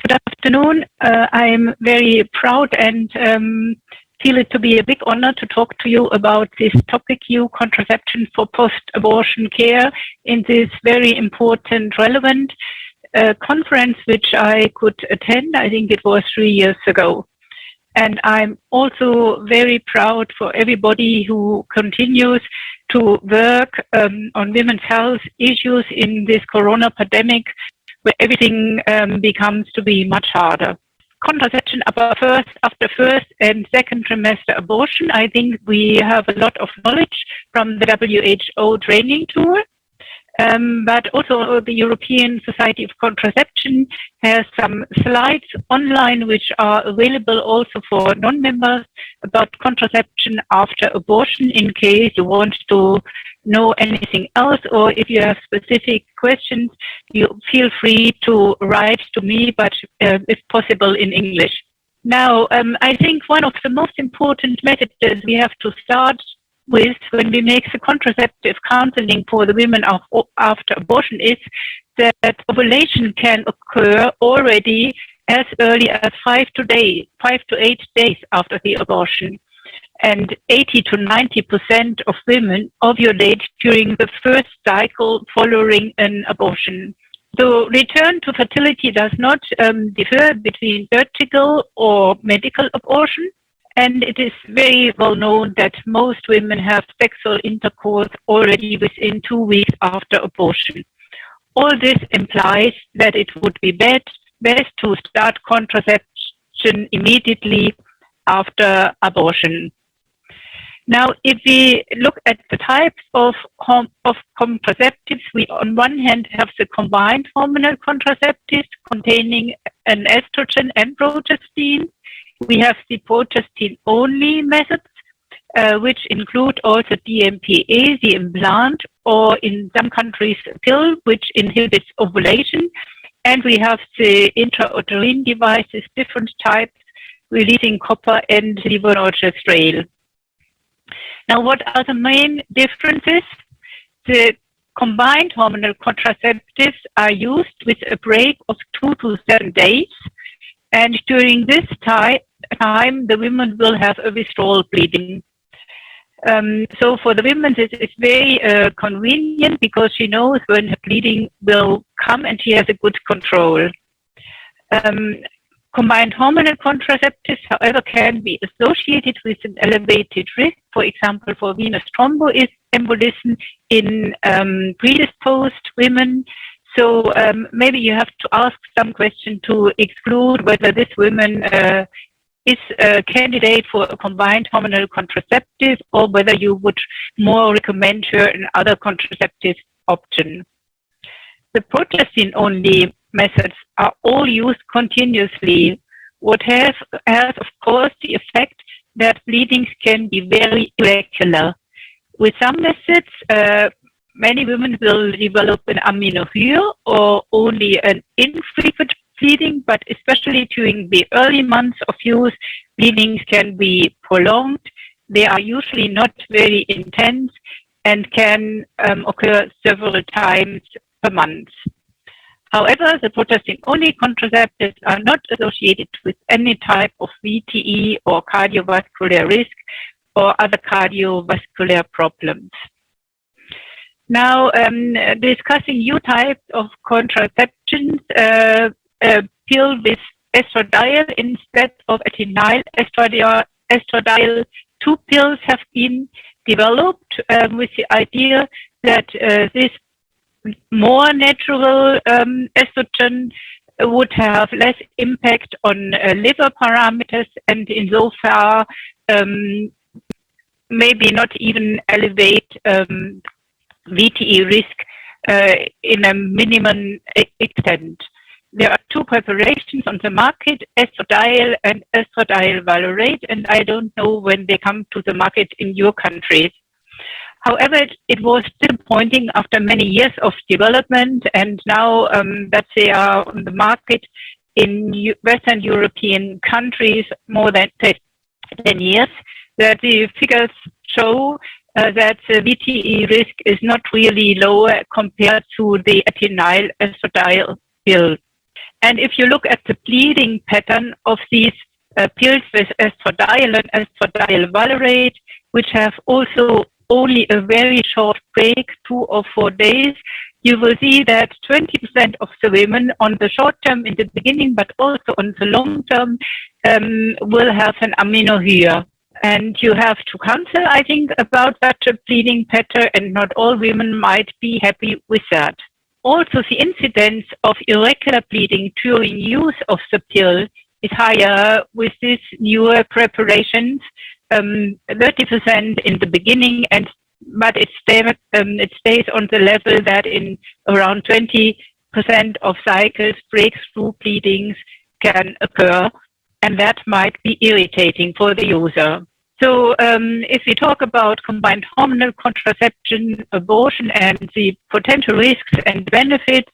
Good afternoon. I'm very proud and feel it to be a big honor to talk to you about this topic, contraception for post-abortion care, in this very important, relevant conference which I could attend. I think it was 3 years ago. And I'm also very proud for everybody who continues to work on women's health issues in this corona pandemic, where everything becomes to be much harder. Contraception after first and second trimester abortion, I think we have a lot of knowledge from the WHO training tool. But also the European Society of Contraception has some slides online which are available also for non-members about contraception after abortion, in case you want to know anything else, or if you have specific questions, you feel free to write to me, but if possible in English. Now, I think one of the most important messages we have to start with when we make the contraceptive counseling for the women after abortion is that ovulation can occur already as early as 5 to 8 days after the abortion. And 80 to 90% of women ovulate during the first cycle following an abortion. So return to fertility does not differ between surgical or medical abortion. And it is very well known that most women have sexual intercourse already within 2 weeks after abortion. All this implies that it would be best to start contraception immediately after abortion. Now, if we look at the types of contraceptives, we on one hand have the combined hormonal contraceptives containing an estrogen and progestin. We have the progestin-only methods, which include also DMPA, the implant, or in some countries a pill, which inhibits ovulation. And we have the intrauterine devices, different types, releasing copper and levonorgestrel. Now, what are the main differences? The combined hormonal contraceptives are used with a break of 2 to 7 days. And during this time, the women will have a withdrawal bleeding. So for the women, this is very convenient because she knows when her bleeding will come and she has a good control. Combined hormonal contraceptives, however, can be associated with an elevated risk, for example, for venous thromboembolism in predisposed women. So maybe you have to ask some question to exclude whether this woman is a candidate for a combined hormonal contraceptive, or whether you would more recommend her another contraceptive option. The progestin-only methods are all used continuously, what has of course the effect that bleedings can be very irregular. With some methods, many women will develop an amenorrhea or only an infrequent bleeding, but especially during the early months of use, bleedings can be prolonged. They are usually not very intense and can occur several times per month. However, the progestin-only contraceptives are not associated with any type of VTE or cardiovascular risk or other cardiovascular problems. Now, discussing new types of contraceptions, a pill with estradiol instead of ethinyl estradiol. 2 pills have been developed with the idea that this more natural estrogen would have less impact on liver parameters, and insofar maybe not even elevate VTE risk in a minimum extent. There are 2 preparations on the market, estradiol and estradiol valorate, and I don't know when they come to the market in your countries. However, it was disappointing after many years of development, and now that they are on the market in Western European countries more than 10 years, that the figures show that the VTE risk is not really lower compared to the ethinyl estradiol pill. And if you look at the bleeding pattern of these pills with estradiol and estradiol valerate, which have also only a very short break, 2 or 4 days, you will see that 20% of the women on the short term in the beginning, but also on the long term, will have an amenorrhea. And you have to counsel, I think, about such a bleeding pattern, and not all women might be happy with that. Also, the incidence of irregular bleeding during use of the pill is higher with these newer preparations, 30% in the beginning, but it stays on the level that in around 20% of cycles, breakthrough bleedings can occur, and that might be irritating for the user. So if we talk about combined hormonal contraception, abortion, and the potential risks and benefits,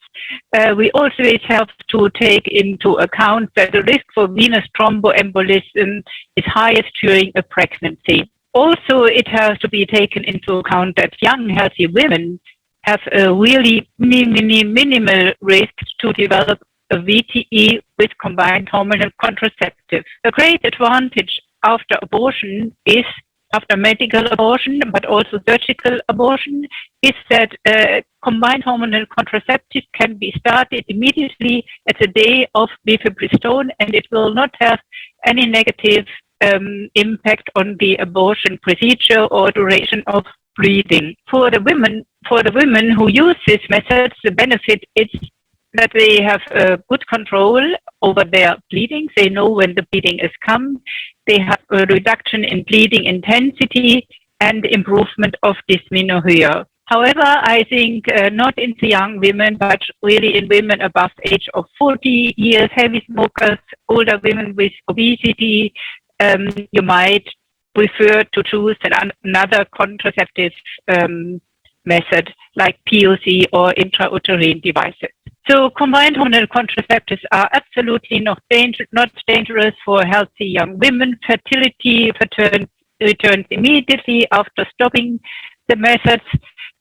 we always have to take into account that the risk for venous thromboembolism is highest during a pregnancy. Also, it has to be taken into account that young, healthy women have a really minimal risk to develop a VTE with combined hormonal contraceptives. A great advantage after abortion is, after medical abortion, but also surgical abortion, is that combined hormonal contraceptive can be started immediately at the day of mifepristone, and it will not have any negative impact on the abortion procedure or duration of bleeding. For the women who use this method, the benefit is that they have good control over their bleeding. They know when the bleeding is come. They have a reduction in bleeding intensity and improvement of dysmenorrhea. However, I think not in the young women, but really in women above the age of 40 years, heavy smokers, older women with obesity, you might prefer to choose another contraceptive method like POC or intrauterine devices. So combined hormonal contraceptives are absolutely not dangerous for healthy young women. Fertility returns immediately after stopping the methods.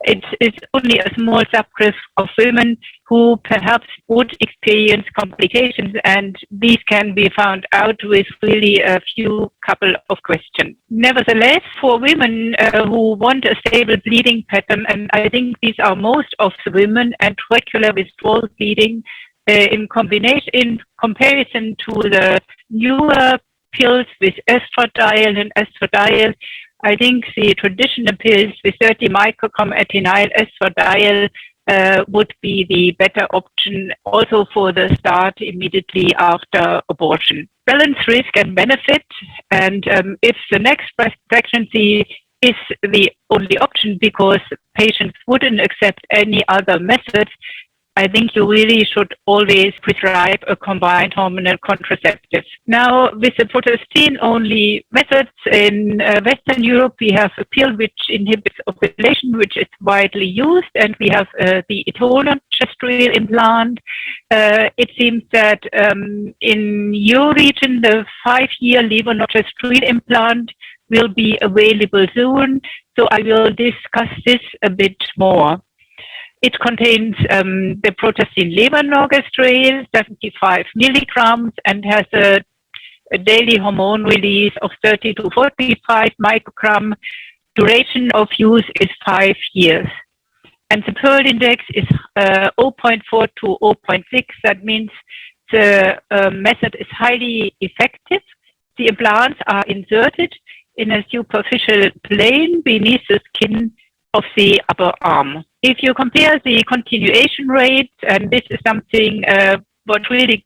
It's only a small subgroup of women who perhaps would experience complications, and these can be found out with really a few couple of questions. Nevertheless, for women who want a stable bleeding pattern, and I think these are most of the women, and regular withdrawal bleeding in comparison to the newer pills with estradiol, I think the traditional pills with 30 microgram atenyl estradiol would be the better option also for the start immediately after abortion. Balance risk and benefit, and if the next pregnancy is the only option because patients wouldn't accept any other methods, I think you really should always prescribe a combined hormonal contraceptive. Now, with the progestin-only methods in Western Europe, we have a pill which inhibits ovulation, which is widely used, and we have the etonogestrel implant. It seems that in your region, the 5-year levonorgestrel implant will be available soon, so I will discuss this a bit more. It contains the progestin levonorgestrel, 75 milligrams, and has a daily hormone release of 30 to 45 microgram. Duration of use is 5 years. And the Pearl index is 0.4 to 0.6. That means the method is highly effective. The implants are inserted in a superficial plane beneath the skin of the upper arm. If you compare the continuation rate, and this is something what really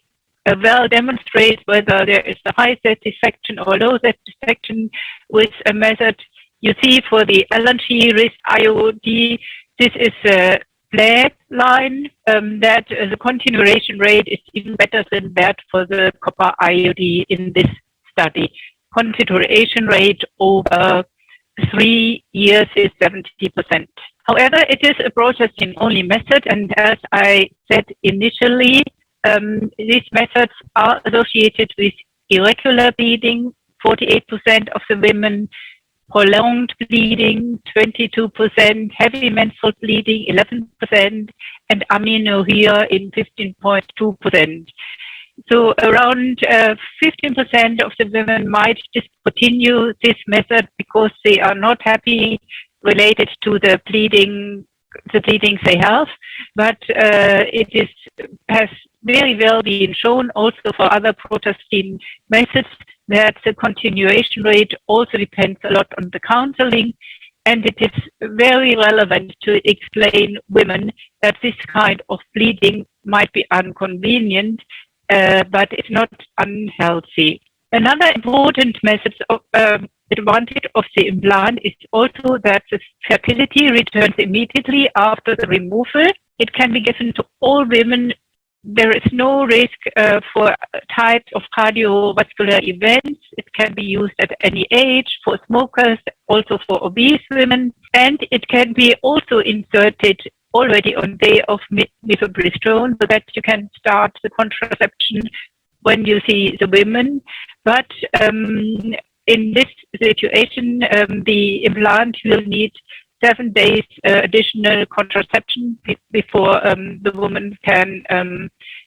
well demonstrates whether there is a high satisfaction or low satisfaction with a method, you see for the LNG risk IOD, this is a black line, that the continuation rate is even better than that for the copper IOD in this study. Continuation rate over 3 years is 70%. However, it is a progestin-only method, and as I said initially, these methods are associated with irregular bleeding. 48% of the women prolonged bleeding 22%, heavy menstrual bleeding 11%, and amenorrhea in 15.2%. So around 15% of the women might discontinue this method because they are not happy related to the bleeding they have, but it has very well been shown also for other progestin methods that the continuation rate also depends a lot on the counseling, and it is very relevant to explain women that this kind of bleeding might be inconvenient, but it's not unhealthy. Another important message of advantage of the implant is also that the fertility returns immediately after the removal. It can be given to all women. There is no risk for types of cardiovascular events. It can be used at any age for smokers, also for obese women, and it can be also inserted already on day of mifepristone so that you can start the contraception when you see the women. But in this situation, the implant will need 7 days additional contraception before the woman can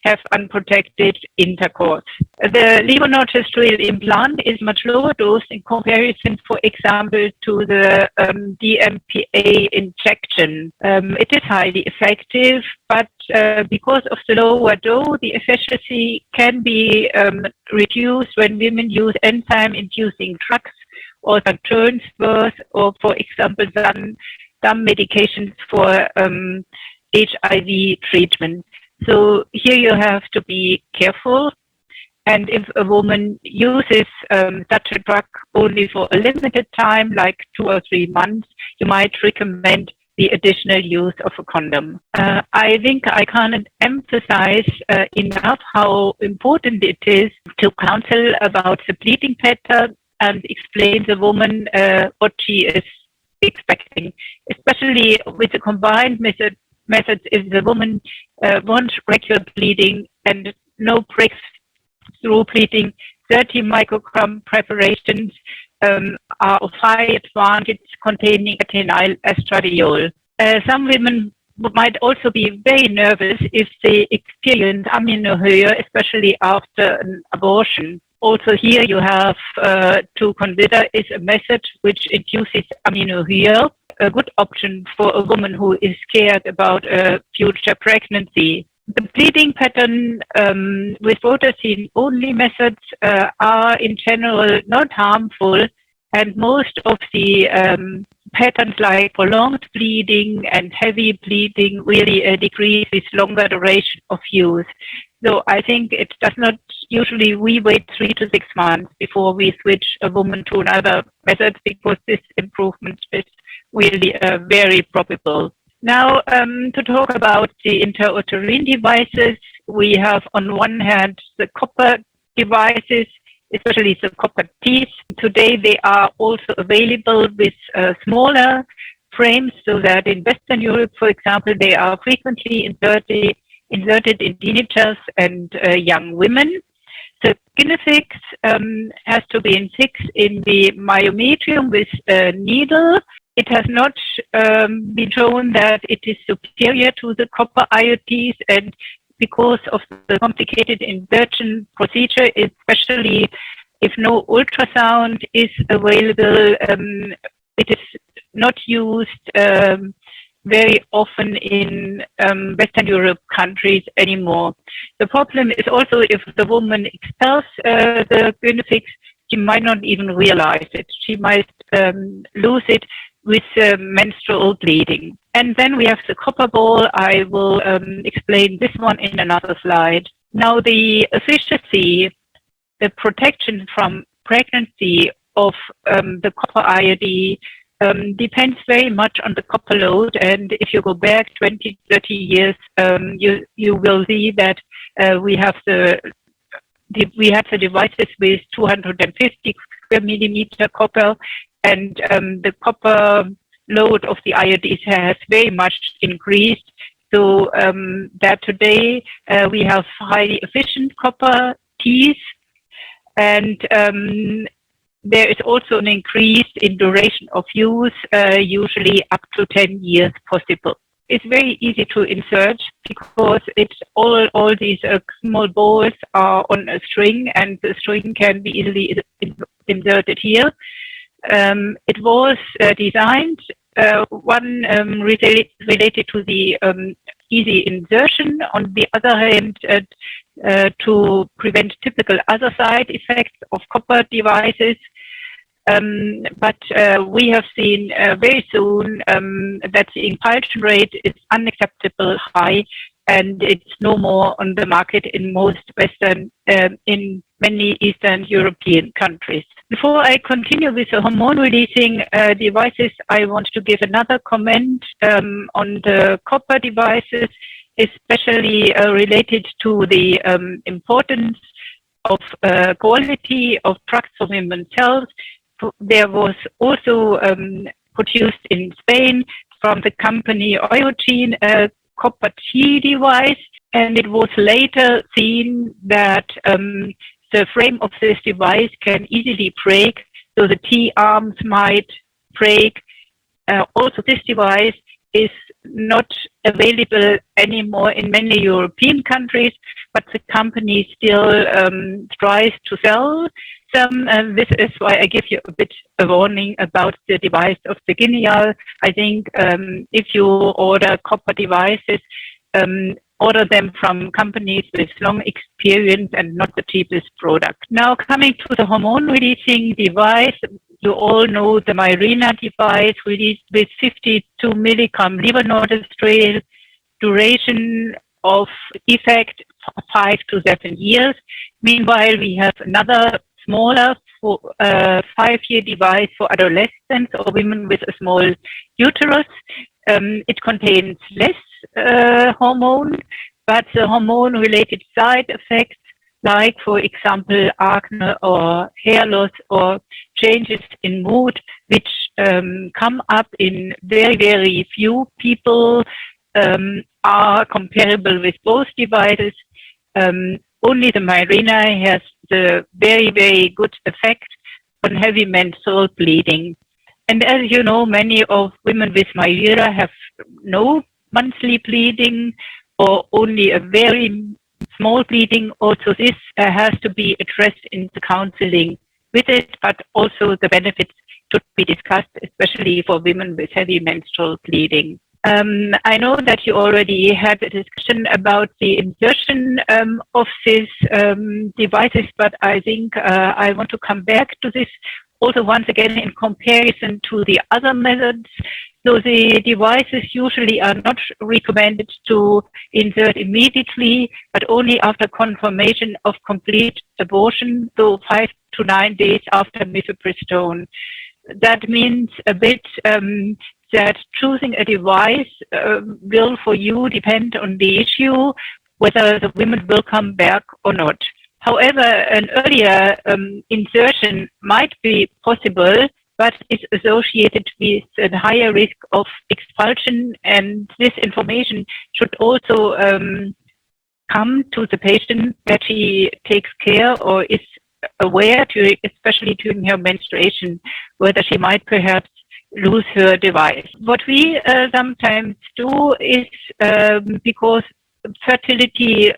have unprotected intercourse. The levonorgestrel implant is much lower dose in comparison, for example, to the DMPA injection. It is highly effective, but because of the lower dose, the efficacy can be reduced when women use enzyme-inducing drugs or some transfers, or for example some medications for HIV treatment. So here you have to be careful, and if a woman uses such a drug only for a limited time, like 2 or 3 months, you might recommend the additional use of a condom. I think I can't emphasize enough how important it is to counsel about the bleeding pattern and explain the woman what she is expecting, especially with the combined methods. If the woman wants regular bleeding and no breakthrough bleeding, 30 microgram preparations are of high advantage containing atenyl estradiol. Some women might also be very nervous if they experience amenorrhea, especially after an abortion. Also here you have to consider is a method which induces amenorrhea a good option for a woman who is scared about a future pregnancy. The bleeding pattern with progestin only methods are in general not harmful, and most of the patterns like prolonged bleeding and heavy bleeding really decrease with longer duration of use. So I think it does not usually, we wait 3 to 6 months before we switch a woman to another method, because this improvement is really very probable. Now, to talk about the intrauterine devices, we have on one hand the copper devices, especially the copper teeth. Today they are also available with smaller frames, so that in Western Europe, for example, they are frequently inserted in teenagers and young women. The kinefix has to be fixed in the myometrium with a needle. It has not been shown that it is superior to the copper IOTs, and because of the complicated insertion procedure, especially if no ultrasound is available, it is not used very often in Western Europe countries anymore. The problem is also if the woman expels the kinefix, she might not even realize it. She might lose it with menstrual bleeding. And then we have the copper ball. I will explain this one in another slide. Now the efficacy, the protection from pregnancy of the copper IOD depends very much on the copper load. And if you go back 20, 30 years, you will see that we have the devices with 250 square millimeter copper, and the copper load of the IODs has very much increased. So that today we have highly efficient copper teeth, and there is also an increase in duration of use, usually up to 10 years possible. It's very easy to insert because it's all these small balls are on a string, and the string can be easily inserted here. It was designed, one related to the easy insertion, on the other hand to prevent typical other side effects of copper devices. But we have seen very soon that the impulsion rate is unacceptable high, and it's no more on the market in most Western, in many Eastern European countries. Before I continue with the hormone-releasing devices, I want to give another comment on the copper devices, especially related to the importance of quality of drugs for women's health. There was also produced in Spain from the company Eugen a copper T device, and it was later seen that the frame of this device can easily break, so the T arms might break. Also, this device is not available anymore in many European countries, but the company still tries to sell them. And this is why I give you a bit of warning about the device of the Guineal. I think if you order copper devices, order them from companies with long experience and not the cheapest product. Now, coming to the hormone-releasing device, you all know the Mirena device released with 52 milligram levonorgestrel, duration of effect 5 to 7 years. Meanwhile, we have another smaller 5-year device for adolescents or women with a small uterus. It contains less hormone, but the hormone-related side effects, like, for example, acne or hair loss or changes in mood, which come up in very, very few people, are comparable with both devices. Only the Mirena has the very, very good effect on heavy menstrual bleeding. And as you know, many of women with Mirena have no monthly bleeding or only a very small bleeding. Also, this has to be addressed in the counseling with it, but also the benefits should be discussed, especially for women with heavy menstrual bleeding. I know that you already had a discussion about the insertion of these devices, but I think I want to come back to this also once again in comparison to the other methods. So the devices usually are not recommended to insert immediately, but only after confirmation of complete abortion, so 5 to 9 days after mifepristone. That means a bit that choosing a device will for you depend on the issue, whether the women will come back or not. However, an earlier insertion might be possible, but is associated with a higher risk of expulsion, and this information should also come to the patient that she takes care or is aware, especially during her menstruation, whether she might perhaps lose her device. What we sometimes do is, because fertility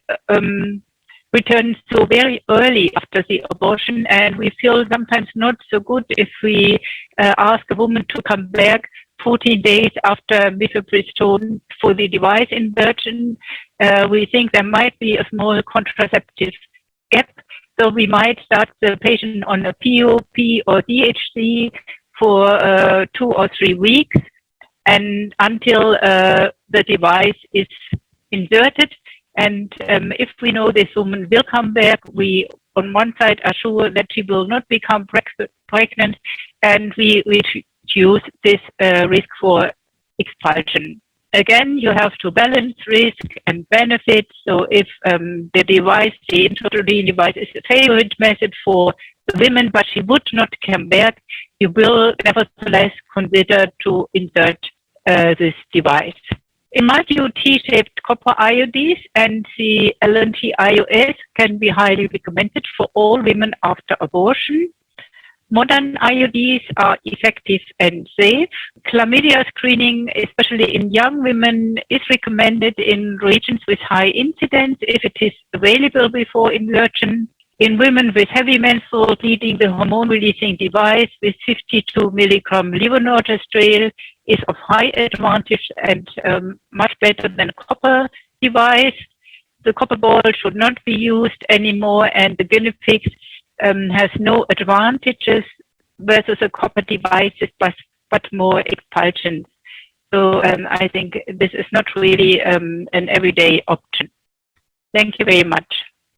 returns so very early after the abortion, and we feel sometimes not so good if we ask a woman to come back 14 days after mifepristone for the device insertion. We think there might be a small contraceptive gap, so we might start the patient on a POP or DHC for 2 or 3 weeks, and until the device is inserted. And if we know this woman will come back, we on one side are sure that she will not become pregnant, and we reduce this risk for expulsion. Again, you have to balance risk and benefit. So if the device, the intrauterine device, is a favorite method for the women, but she would not come back, you will nevertheless consider to insert this device. In my view, T-shaped copper IUDs and the LNT IUS can be highly recommended for all women after abortion. Modern IUDs are effective and safe. Chlamydia screening, especially in young women, is recommended in regions with high incidence if it is available before insertion. In women with heavy menstrual bleeding, the hormone-releasing device with 52 milligram levonorgestrel is of high advantage and much better than copper device. The copper ball should not be used anymore, and the Ginepix has no advantages versus a copper devices, but more expulsions. So I think this is not really an everyday option. Thank you very much.